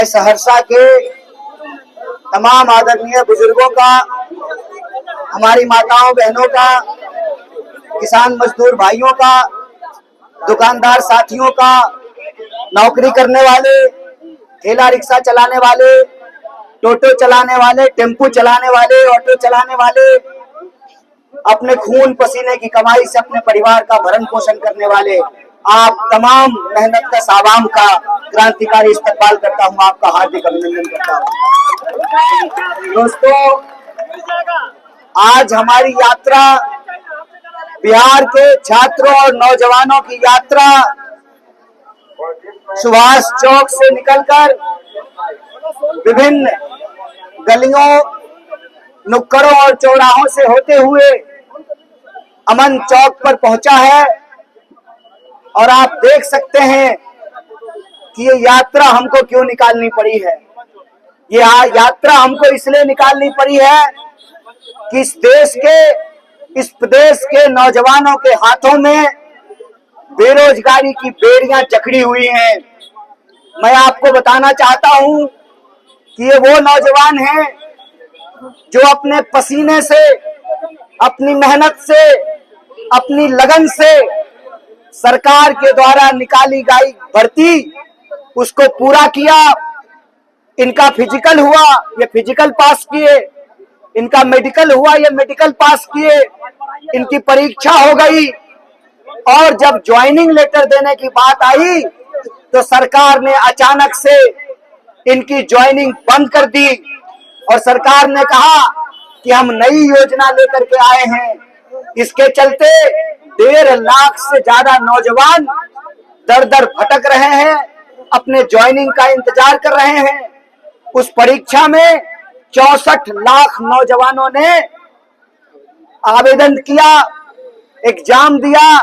सहरसा के तमाम आदरणीय बुजुर्गों का, हमारी माताओं बहनों का, किसान मजदूर भाइयों का, दुकानदार साथियों का, नौकरी करने वाले, ठेला रिक्शा चलाने वाले, टोटो चलाने वाले, टेम्पू चलाने वाले, ऑटो चलाने वाले, अपने खून पसीने की कमाई से अपने परिवार का भरण पोषण करने वाले, आप तमाम मेहनत का सावाम का क्रांतिकारी इस्तकबाल करता हूं, आपका हार्दिक अभिनंदन करता हूं। दोस्तों, आज हमारी यात्रा बिहार के छात्रों और नौजवानों की यात्रा सुभाष चौक से निकलकर विभिन्न गलियों, नुक्कड़ों और चौराहों से होते हुए अमन चौक पर पहुंचा है। और आप देख सकते हैं कि ये यात्रा हमको क्यों निकालनी पड़ी है। ये यात्रा हमको इसलिए निकालनी पड़ी है कि इस प्रदेश के नौजवानों के हाथों में बेरोजगारी की बेड़ियां जकड़ी हुई हैं। मैं आपको बताना चाहता हूं कि ये वो नौजवान हैं जो अपने पसीने से, अपनी मेहनत से, अपनी लगन से सरकार के द्वारा निकाली गई भर्ती उसको पूरा किया। इनका फिजिकल हुआ, ये फिजिकल पास किए, इनका मेडिकल हुआ, ये मेडिकल पास किए, इनकी परीक्षा हो गई और जब ज्वाइनिंग लेटर देने की बात आई तो सरकार ने अचानक से इनकी ज्वाइनिंग बंद कर दी और सरकार ने कहा कि हम नई योजना लेकर के आए हैं। इसके चलते 1.5 लाख से ज्यादा नौजवान दर दर भटक रहे हैं, अपने ज्वाइनिंग का इंतजार कर रहे हैं। उस परीक्षा में 64 लाख नौजवानों ने आवेदन किया, एग्जाम दिया,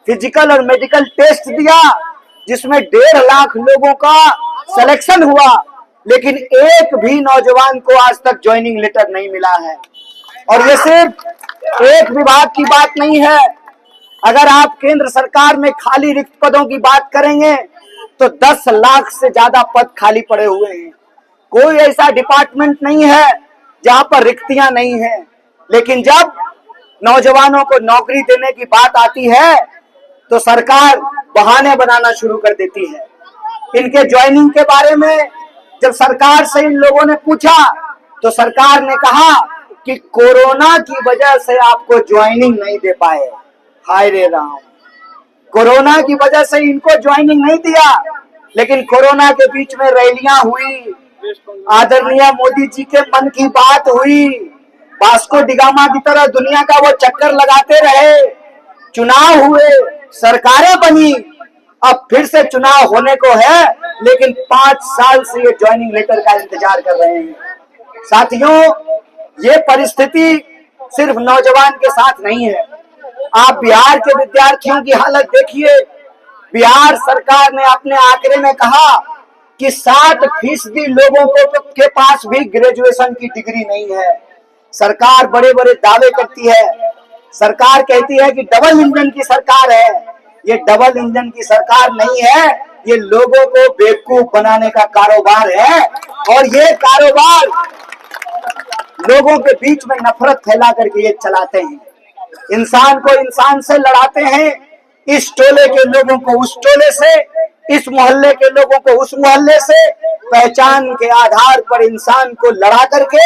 फिजिकल और मेडिकल टेस्ट दिया, जिसमें 1.5 लाख लोगों का सिलेक्शन हुआ, लेकिन एक भी नौजवान को आज तक ज्वाइनिंग लेटर नहीं मिला है। और ये सिर्फ एक विभाग की बात नहीं है। अगर आप केंद्र सरकार में खाली रिक्त पदों की बात करेंगे तो 10 लाख से ज्यादा पद खाली पड़े हुए हैं। कोई ऐसा डिपार्टमेंट नहीं है जहां पर रिक्तियां नहीं है। लेकिन जब नौजवानों को नौकरी देने की बात आती है तो सरकार बहाने बनाना शुरू कर देती है। इनके ज्वाइनिंग के बारे में जब सरकार से इन लोगों ने पूछा तो सरकार ने कहा कि कोरोना की वजह से आपको ज्वाइनिंग नहीं दे पाए। हाय रे राम, कोरोना की वजह से इनको ज्वाइनिंग नहीं दिया, लेकिन कोरोना के बीच में रैलियां हुई, आदरणीय मोदी जी के मन की बात हुई, वास्को डिगामा की तरह दुनिया का वो चक्कर लगाते रहे, चुनाव हुए, सरकारें बनी, अब फिर से चुनाव होने को है, लेकिन 5 साल से ये ज्वाइनिंग लेटर का इंतजार कर रहे हैं। साथियों, ये परिस्थिति सिर्फ नौजवान के साथ नहीं है। आप बिहार के विद्यार्थियों की हालत देखिए। बिहार सरकार ने अपने आंकड़े में कहा कि 60% लोगों के पास भी ग्रेजुएशन की डिग्री नहीं है। सरकार बड़े बड़े दावे करती है, सरकार कहती है कि डबल इंजन की सरकार है। ये डबल इंजन की सरकार नहीं है, ये लोगों को बेवकूफ बनाने का कारोबार है। और ये कारोबार लोगों के बीच में नफरत फैला करके ये चलाते हैं। इंसान को इंसान से लड़ाते हैं, इस टोले के लोगों को उस टोले से, इस मोहल्ले के लोगों को उस मोहल्ले से, पहचान के आधार पर इंसान को लड़ा करके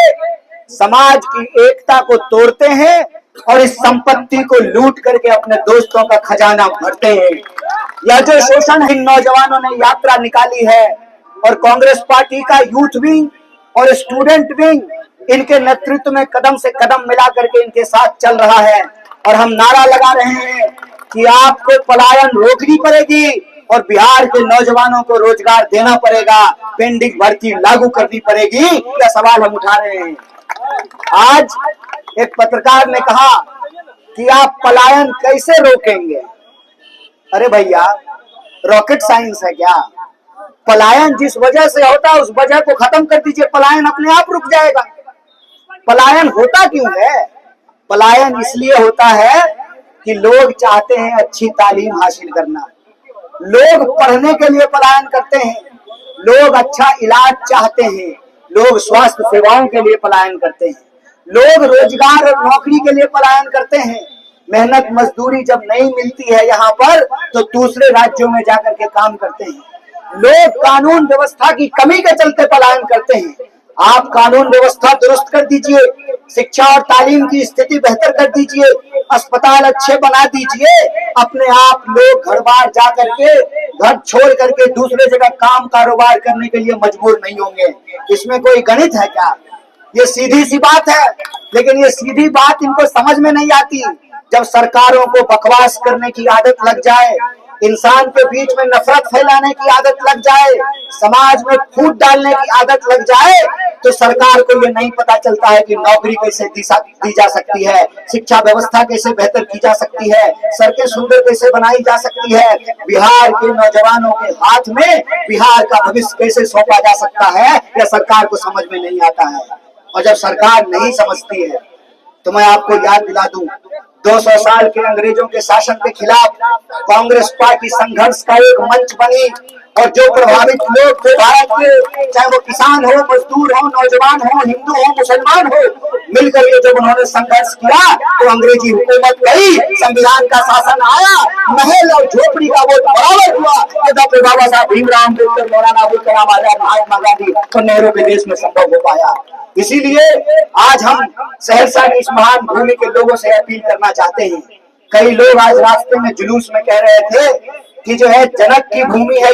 समाज की एकता को तोड़ते हैं और इस संपत्ति को लूट करके अपने दोस्तों का खजाना भरते हैं। यह जो शोषण इन नौजवानों ने यात्रा निकाली है और कांग्रेस पार्टी का यूथ विंग और स्टूडेंट विंग इनके नेतृत्व में कदम से कदम मिला करके इनके साथ चल रहा है। और हम नारा लगा रहे हैं कि आपको पलायन रोकनी पड़ेगी और बिहार के नौजवानों को रोजगार देना पड़ेगा, पेंडिंग भर्ती लागू करनी पड़ेगी। यह सवाल हम उठा रहे हैं। आज एक पत्रकार ने कहा कि आप पलायन कैसे रोकेंगे। अरे भैया, रॉकेट साइंस है क्या? पलायन जिस वजह से होता है उस वजह को खत्म कर दीजिए, पलायन अपने आप रुक जाएगा। पलायन होता क्यों है? पलायन इसलिए होता है कि लोग चाहते हैं अच्छी तालीम हासिल करना, लोग पढ़ने के लिए पलायन करते हैं, लोग अच्छा इलाज चाहते हैं, लोग स्वास्थ्य सेवाओं के लिए पलायन करते हैं, लोग रोजगार और नौकरी के लिए पलायन करते हैं। मेहनत मजदूरी जब नहीं मिलती है यहाँ पर तो दूसरे राज्यों में जाकर के काम करते हैं। लोग कानून व्यवस्था की कमी के चलते पलायन करते हैं। आप कानून व्यवस्था दुरुस्त कर दीजिए, शिक्षा और तालीम की स्थिति बेहतर कर दीजिए, अस्पताल अच्छे बना दीजिए, अपने आप लोग घर बार जा करके, घर छोड़ करके दूसरे जगह काम कारोबार करने के लिए मजबूर नहीं होंगे। इसमें कोई गणित है क्या? ये सीधी सी बात है, लेकिन ये सीधी बात इनको समझ में नहीं आती। जब सरकारों को बकवास करने की आदत लग जाए, इंसान के बीच में नफरत फैलाने की आदत लग जाए, समाज में फूट डालने की आदत लग जाए, तो सरकार को ये नहीं पता चलता है कि नौकरी कैसे दी जा सकती है, शिक्षा व्यवस्था कैसे बेहतर की जा सकती है, सड़कें सुंदर कैसे बनाई जा सकती है, बिहार के नौजवानों के हाथ में बिहार का भविष्य कैसे सौंपा जा सकता है, यह सरकार को समझ में नहीं आता है। और जब सरकार नहीं समझती है तो मैं आपको याद दिला दूं, 200 साल के अंग्रेजों के शासन के खिलाफ कांग्रेस पार्टी संघर्ष का एक मंच बनी, और जो प्रभावित लोग थे भारत के, चाहे वो किसान हो, मजदूर हो, नौजवान हो, हिंदू हो, मुसलमान हो, मिलकर के जब उन्होंने संघर्ष किया तो अंग्रेजी हुकूमत गई, संविधान का शासन आया, महल और झोपड़ी का वोट बराबर हुआ। डॉक्टर बाबा साहब भीमराव अम्बेडकर, मौलाना अबुल कलाम आजाद, महात्मा गांधी और नेहरू के देश में संभव हो पाया। इसीलिए आज हम सहरसा की इस महान भूमि के लोगों से अपील करना चाहते हैं। कई लोग आज रास्ते में जुलूस में कह रहे थे कि जो है जनक की भूमि है,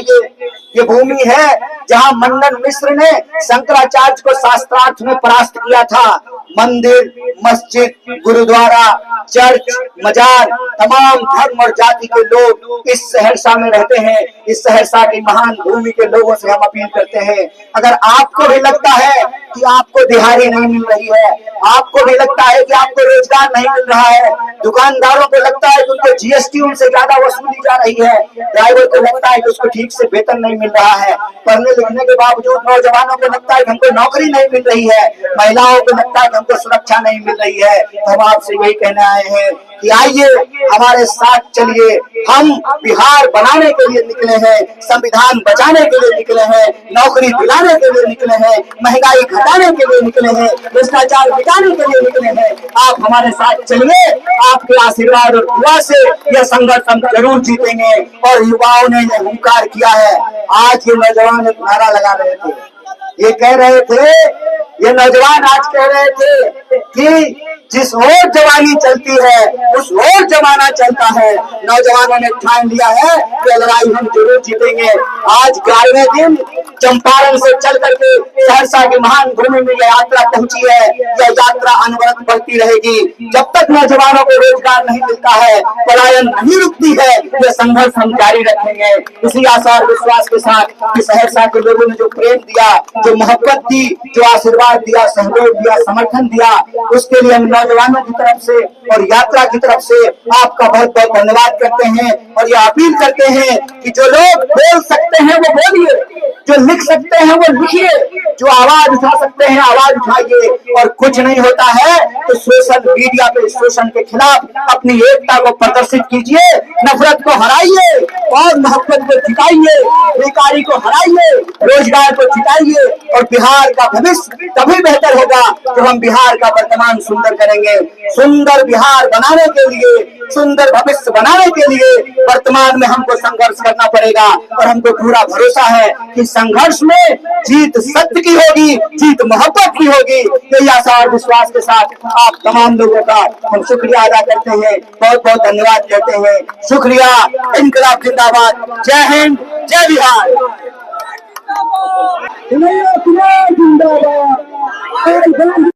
ये भूमि है जहां मंडन मिश्र ने शंकराचार्य को शास्त्रार्थ में परास्त किया था। मंदिर, मस्जिद, गुरुद्वारा, चर्च, मजार, तमाम धर्म और जाति के लोग इस सहरसा में रहते हैं। इस सहरसा की महान भूमि के लोगों से हम अपील करते हैं, अगर आपको भी लगता है कि आपको दिहाड़ी नहीं मिल रही है, आपको भी लगता है कि आपको रोजगार नहीं मिल रहा है, दुकानदारों को लगता है कि उनको जीएसटी उनसे ज्यादा वसूली जा रही है, ड्राइवर को लगता है कि उसको ठीक से वेतन नहीं मिल रहा है, पढ़ने लिखने के बावजूद नौजवानों को लगता है कि हमको नौकरी नहीं मिल रही है, महिलाओं को लगता है कि हमको सुरक्षा नहीं मिल रही है, तो हम आपसे यही कहने आए हैं कि आइए हमारे साथ चलिए। हम बिहार बनाने के लिए निकले हैं, संविधान बचाने के लिए निकले हैं, नौकरी दिलाने के लिए निकले हैं, महंगाई घटाने के लिए निकले हैं, भ्रष्टाचार मिटाने के लिए निकले हैं। आप हमारे साथ चलिए, आपके आशीर्वाद और दुआ से यह संघर्ष हम जरूर जीतेंगे। और युवाओं ने यह हुंकार किया है। आज ये नौजवान एक नारा लगा रहे थे, ये कह रहे थे, ये नौजवान आज कह रहे थे कि जिस ओर जवानी चलती है उस ओर जमाना चलता है। नौजवानों ने ठान लिया है कि लड़ाई हम जरूर जीतेंगे। आज 11वें दिन चंपारण से चल करके सहरसा की महान भूमि में यह यात्रा पहुंची है। यह यात्रा अनवरत बढ़ती रहेगी जब तक नौजवानों को रोजगार नहीं मिलता है, पलायन नहीं रुकती है, यह संघर्ष हम जारी रखेंगे। इसी आशा और विश्वास के साथ कि सहरसा के लोगों ने जो प्रेम दिया, जो मोहब्बत दी, जो आशीर्वाद दिया, सहयोग दिया, समर्थन दिया, उसके लिए हम नौजवानों की तरफ से और यात्रा की तरफ से आपका बहुत बहुत धन्यवाद करते हैं। और यह अपील करते हैं कि जो लोग बोल सकते हैं वो बोलिए, जो लिख सकते हैं वो लिखिए, जो आवाज उठा सकते हैं आवाज उठाइए। और कुछ नहीं होता है तो सोशल मीडिया पे शोषण के खिलाफ अपनी एकता को प्रदर्शित कीजिए, नफरत को हराइए और मोहब्बत को जिताइए, बेकारी को हराइए, रोजगार को जिताइए। और बिहार का भविष्य तभी बेहतर होगा जब हम बिहार का वर्तमान सुंदर करेंगे। सुंदर बिहार बनाने के लिए, सुंदर भविष्य बनाने के लिए वर्तमान में हमको संघर्ष करना पड़ेगा। और हमको पूरा भरोसा है कि संघर्ष में जीत सत्य की होगी, जीत मोहब्बत की होगी। यही आशा और विश्वास के साथ आप तमाम लोगों का हम शुक्रिया अदा करते हैं, बहुत बहुत धन्यवाद कहते हैं। शुक्रिया। इनकलाब जिंदाबाद। जय हिंद, जय बिहार। जिंदाबाद।